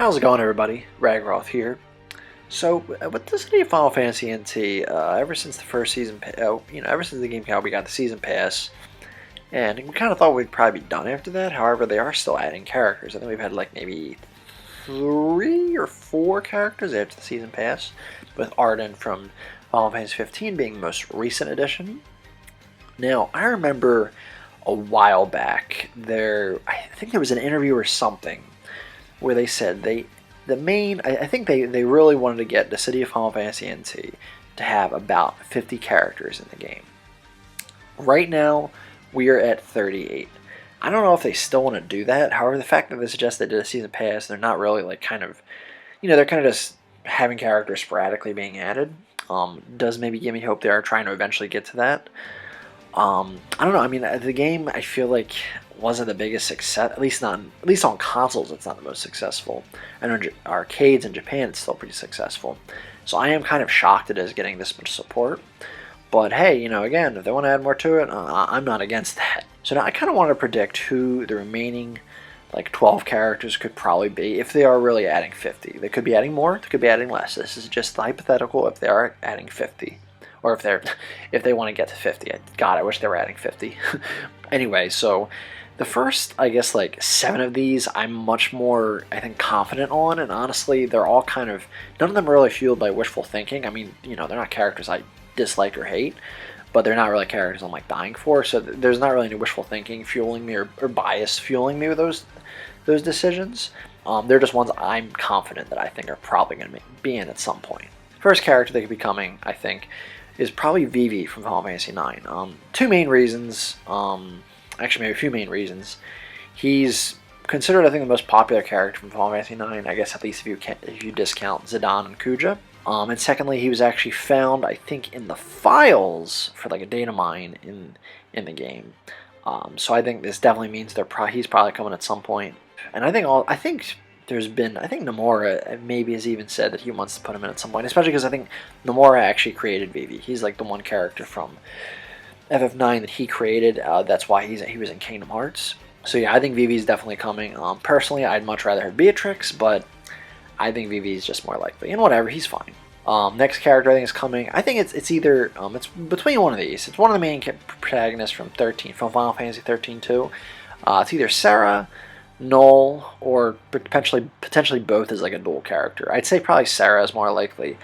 How's it going, everybody? Ragiroth here. So, with Dissidia Final Fantasy NT, ever since the first season, ever since the game came out, we got the season pass, and we kind of thought we'd probably be done after that. However, they are still adding characters. I think we've had like maybe 3 or 4 characters after the season pass, with Arden from Final Fantasy 15 being the most recent addition. Now, I remember a while back I think there was an interview or something where they said I think they really wanted to get Dissidia Final Fantasy NT to have about 50 characters in the game. Right now, we are at 38. I don't know if they still want to do that. However, the fact that they suggest they did a season pass, they're not really they're kind of just having characters sporadically being added. Does maybe give me hope they are trying to eventually get to that. I don't know. I mean, the game I feel like wasn't the biggest success. At least on consoles, it's not the most successful. I know arcades in Japan, it's still pretty successful. So I am kind of shocked it is getting this much support. But hey, again, if they want to add more to it, I'm not against that. So now I kind of want to predict who the remaining 12 characters could probably be if they are really adding 50. They could be adding more. They could be adding less. This is just hypothetical if they are adding 50. Or if they want to get to 50. God, I wish they were adding 50. Anyway, so the first, I guess, 7 of these I'm much more, I think, confident on. And honestly, they're all kind of, none of them are really fueled by wishful thinking. I mean, they're not characters I dislike or hate, but they're not really characters I'm dying for. So there's not really any wishful thinking fueling me or bias fueling me with those decisions. They're just ones I'm confident that I think are probably going to be in at some point. First character that could be coming, I think, is probably Vivi from Final Fantasy IX. 2 main reasons, actually maybe a few main reasons. He's considered, I think, the most popular character from Final Fantasy IX, I guess at least if you discount Zidane and Kuja. And secondly, he was actually found, I think, in the files for a data mine in the game. So I think this definitely means he's probably coming at some point. And I think Nomura maybe has even said that he wants to put him in at some point, especially because I think Nomura actually created Vivi. He's the one character from FF9 that he created. That's why he was in Kingdom Hearts. So yeah, I think Vivi's definitely coming. Personally, I'd much rather have Beatrix, but I think Vivi's just more likely. And whatever, he's fine. Next character I think is coming. I think it's either it's between one of these. It's one of the main protagonists from Final Fantasy 13 too. It's either Sarah, Null, or potentially both as a dual character. I'd say probably Sarah is more likely.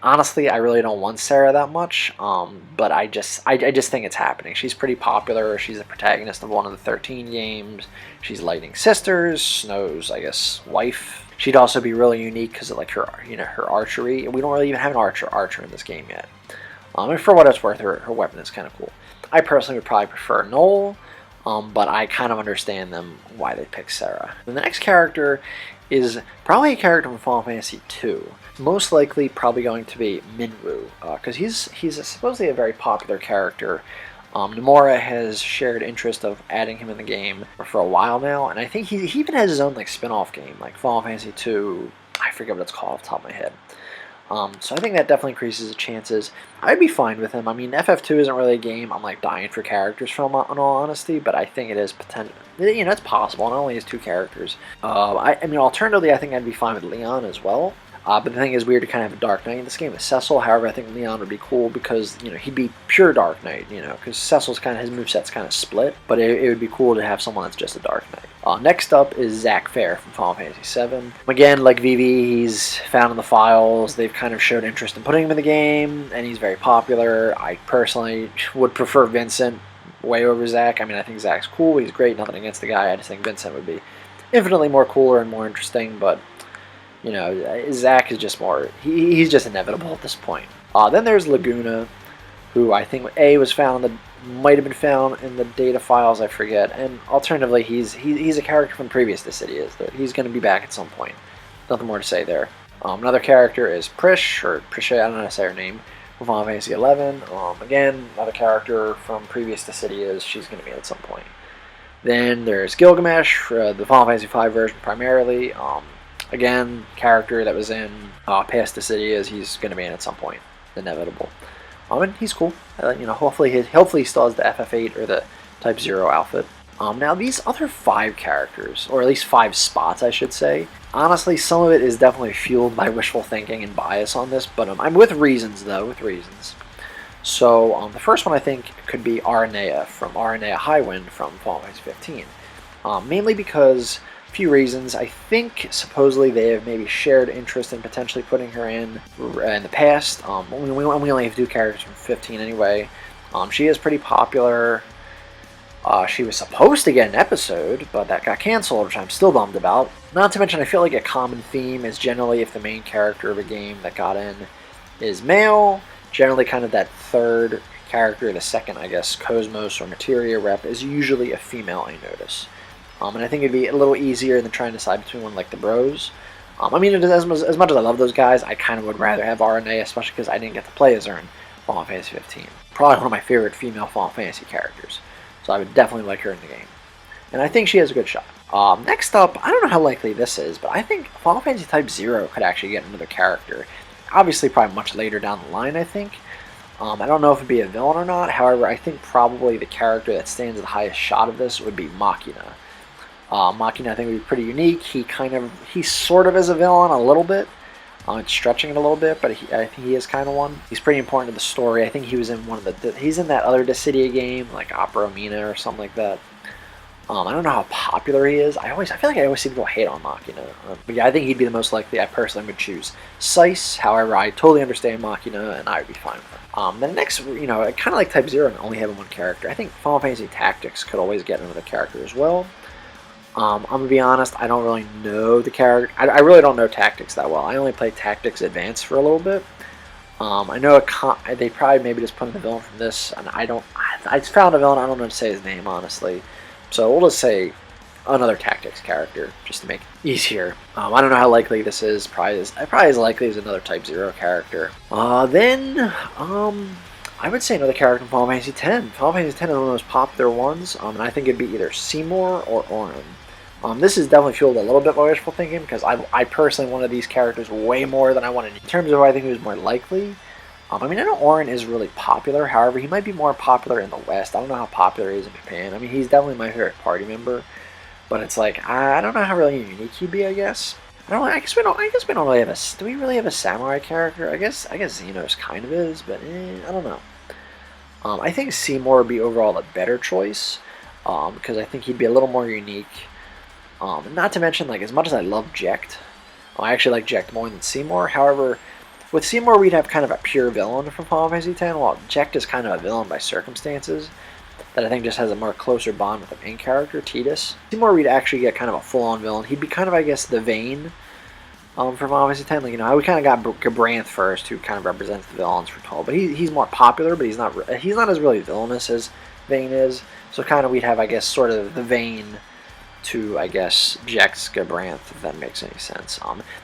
Honestly, I really don't want Sarah that much, but I just think it's happening. She's pretty popular. She's the protagonist of one of the 13 games. She's Lightning Sisters, Snow's, I guess, wife. She'd also be really unique because of her archery. We don't really even have an archer in this game yet. And for what it's worth, her weapon is kind of cool. I personally would probably prefer Null. But I kind of understand them why they picked Sarah. And the next character is probably a character from Final Fantasy II. Most likely probably going to be Minwu, because he's supposedly a very popular character. Nomura has shared interest of adding him in the game for a while now, and I think he even has his own spin-off game, like Final Fantasy II. I forget what it's called off the top of my head. So I think that definitely increases the chances. I'd be fine with him. I mean, FF2 isn't really a game I'm dying for characters from, in all honesty, but I think it is potential. It's possible. It only has 2 characters. I mean, alternatively, I think I'd be fine with Leon as well. But the thing is, weird to kind of have a Dark Knight in this game with Cecil. However, I think Leon would be cool because he'd be pure Dark Knight. Because Cecil's his moveset's kind of split, but it would be cool to have someone that's just a Dark Knight. Next up is Zack Fair from Final Fantasy VII. Again, like Vivi, he's found in the files. They've kind of showed interest in putting him in the game, and he's very popular. I personally would prefer Vincent way over Zack. I mean, I think Zack's cool. He's great. Nothing against the guy. I just think Vincent would be infinitely more cooler and more interesting, but Zack is just more, he's just inevitable at this point. Then there's Laguna, who I think might have been found in the data files, I forget. And alternatively, he's a character from previous Dissidia. He's going to be back at some point. Nothing more to say there. Another character is Prish, I don't know how to say her name, from Final Fantasy 11. Again, another character from previous Dissidias. She's going to be at some point. Then there's Gilgamesh, the Final Fantasy V version primarily. Again, character that was in past Dissidias, he's going to be in at some point. Inevitable. And he's cool. Hopefully he still has the FF8 or the Type 0 outfit. Now these other 5 characters, or at least 5 spots I should say, Honestly, some of it is definitely fueled by wishful thinking and bias on this, but I'm with reasons, though, with reasons. So the first one I think could be Aranea from Aranea Highwind from Final Fantasy 15. Mainly because a few reasons. I think supposedly they have maybe shared interest in potentially putting her in the past. We only have 2 characters from 15 anyway. She is pretty popular. She was supposed to get an episode, but that got canceled, which I'm still bummed about. Not to mention, I feel like a common theme is generally if the main character of a game that got in is male, generally kind of that third character, the second, I guess, Cosmos or Materia rep, is usually a female, I notice. And I think it'd be a little easier than trying to decide between one like the Bros. I mean, as much as I love those guys, I kind of would rather have RNA, especially because I didn't get to play as her in Final Fantasy 15. Probably one of my favorite female Final Fantasy characters. So I would definitely like her in the game. And I think she has a good shot. Next up, I don't know how likely this is, but I think Final Fantasy Type 0 could actually get another character. Obviously, probably much later down the line, I think. I don't know if it'd be a villain or not. However, I think probably the character that stands the highest shot of this would be Machina. Machina, I think, would be pretty unique. He sort of is a villain a little bit. It's stretching it a little bit, but I think he is kind of one. He's pretty important to the story. I think he was in one of he's in that other Dissidia game, like Opera Mina or something like that. I don't know how popular he is. I feel like I always see people hate on Machina. But yeah, I think he'd be the most likely. I personally would choose Seiss. However, I totally understand Machina, and I would be fine with him. Then next, kind of like Type 0 and only having one character. I think Final Fantasy Tactics could always get another character as well. I'm going to be honest, I don't really know the character. I really don't know Tactics that well. I only played Tactics Advanced for a little bit. I know they probably maybe just put in the villain from this, and I found a villain, I don't know how to say his name, honestly. So we'll just say another Tactics character, just to make it easier. I don't know how likely this is. Probably as likely as another Type 0 character. Then, I would say another character from Final Fantasy X. Final Fantasy X is one of the most popular ones, and I think it'd be either Seymour or Auron. This is definitely fueled a little bit by wishful thinking, because I personally wanted these characters way more than I wanted. In terms of who I think was more likely, I mean, I know Auron is really popular. However, he might be more popular in the West. I don't know how popular he is in Japan. I mean, he's definitely my favorite party member, but it's like I don't know how really unique he'd be. I guess I guess we don't really have do we really have a samurai character? I guess Xenos kind of is, but I don't know. I think Seymour would be overall a better choice, because I think he'd be a little more unique. Not to mention, like, as much as I love Jecht, I actually like Jecht more than Seymour. However, with Seymour, we'd have kind of a pure villain from Final Fantasy X, while Jecht is kind of a villain by circumstances that I think just has a more closer bond with the main character, Tidus. Seymour, we'd actually get kind of a full-on villain. He'd be kind of, I guess, the Vayne from Final Fantasy X. Like, how we kind of got Gabranth first, who kind of represents the villains for 12, but he's more popular, but he's not as really villainous as Vayne is. So kind of we'd have, I guess, sort of the Vayne to, I guess, Jecht's Gabranth, if that makes any sense.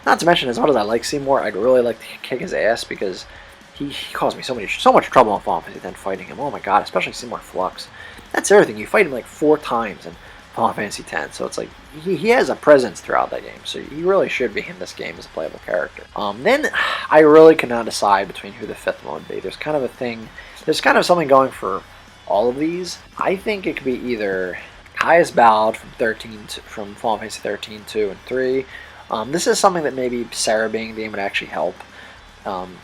Not to mention, as much as I like Seymour, I'd really like to kick his ass, because he caused me so much trouble in Final Fantasy X fighting him. Oh my god, especially Seymour Flux. That's everything. You fight him like 4 times in Final Fantasy X, so it's like he has a presence throughout that game, so he really should be in this game as a playable character. Then I really could not decide between who the 5th one would be. There's kind of something going for all of these. I think it could be either Caius Ballad from Final Fantasy 13, 2, and 3. This is something that maybe Sarah being in the game would actually help,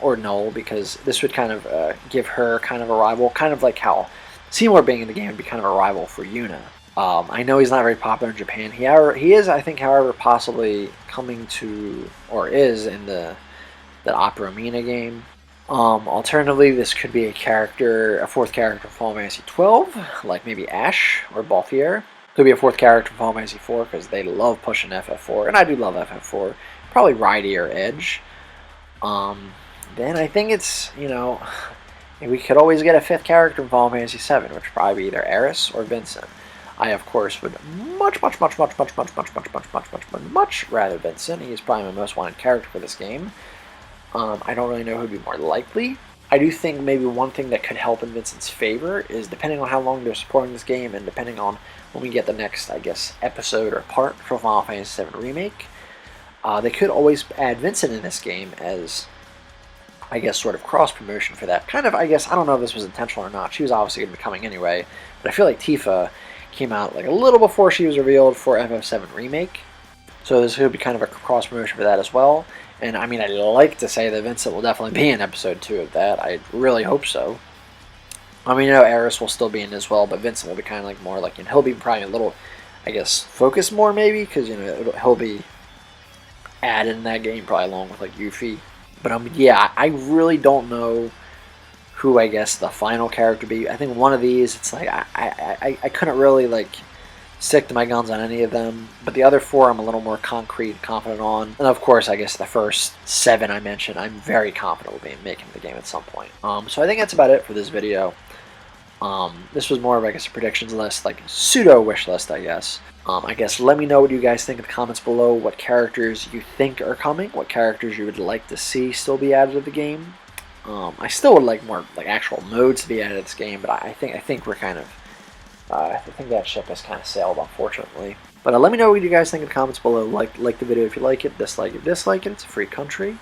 or Null, because this would kind of give her kind of a rival, kind of like how Seymour being in the game would be kind of a rival for Yuna. I know he's not very popular in Japan. He is, I think, however, possibly coming to, or is in the Opera Mina game. Alternatively, this could be a 4th character from Final Fantasy 12, like maybe Ash or Balthier. Could be a 4th character from Final Fantasy 4, because they love pushing FF4, and I do love FF4. Probably Rydy or Edge. Then I think it's, we could always get a 5th character from Final Fantasy 7, which would probably be either Eris or Vincent. I, of course, would much rather Vincent. He is probably my most wanted character for this game. I don't really know who would be more likely. I do think maybe one thing that could help in Vincent's favor is, depending on how long they're supporting this game, and depending on when we get the next, I guess, episode or part for Final Fantasy VII Remake, they could always add Vincent in this game as, I guess, sort of cross-promotion for that. Kind of, I guess, I don't know if this was intentional or not. She was obviously going to be coming anyway, but I feel like Tifa came out like a little before she was revealed for FF7 Remake. So this could be kind of a cross promotion for that as well. And I mean, I'd like to say that Vincent will definitely be in episode 2 of that. I really hope so. I mean, Eris will still be in as well, but Vincent will be kind of like more like, he'll be probably a little, I guess, focused more maybe, because he'll be added in that game probably along with like Yuffie. But yeah, I really don't know who I guess the final character be. I think one of these, it's like I couldn't really like stick to my guns on any of them, but the other 4 I'm a little more concrete and confident on. And of course, I guess the first 7 I mentioned, I'm very confident will be making the game at some point. So I think that's about it for this video. This was more of, I guess, a predictions list, like a pseudo wish list, I guess. I guess let me know what you guys think in the comments below, what characters you think are coming, what characters you would like to see still be added to the game. I still would like more like actual modes to be added to this game, but I think we're kind of I think that ship has kind of sailed, unfortunately. But let me know what you guys think in the comments below. Like the video if you like it, dislike it, dislike it. It's a free country.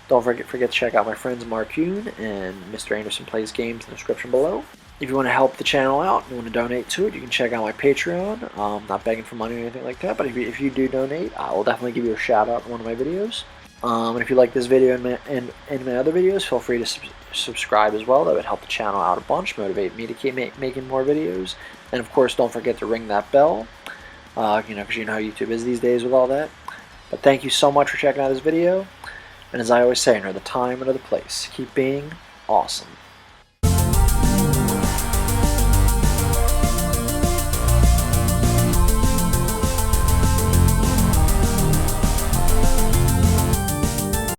Don't forget to check out my friends Mark Yoon and Mr. Anderson Plays Games in the description below. If you want to help the channel out and you want to donate to it, you can check out my Patreon. Not begging for money or anything like that, but if you do donate, I will definitely give you a shout out in one of my videos. And if you like this video and my other videos, feel free to subscribe as well. That would help the channel out a bunch, motivate me to keep making more videos. And of course, don't forget to ring that bell, because you know how YouTube is these days with all that. But thank you so much for checking out this video. And as I always say, another time, another place, keep being awesome.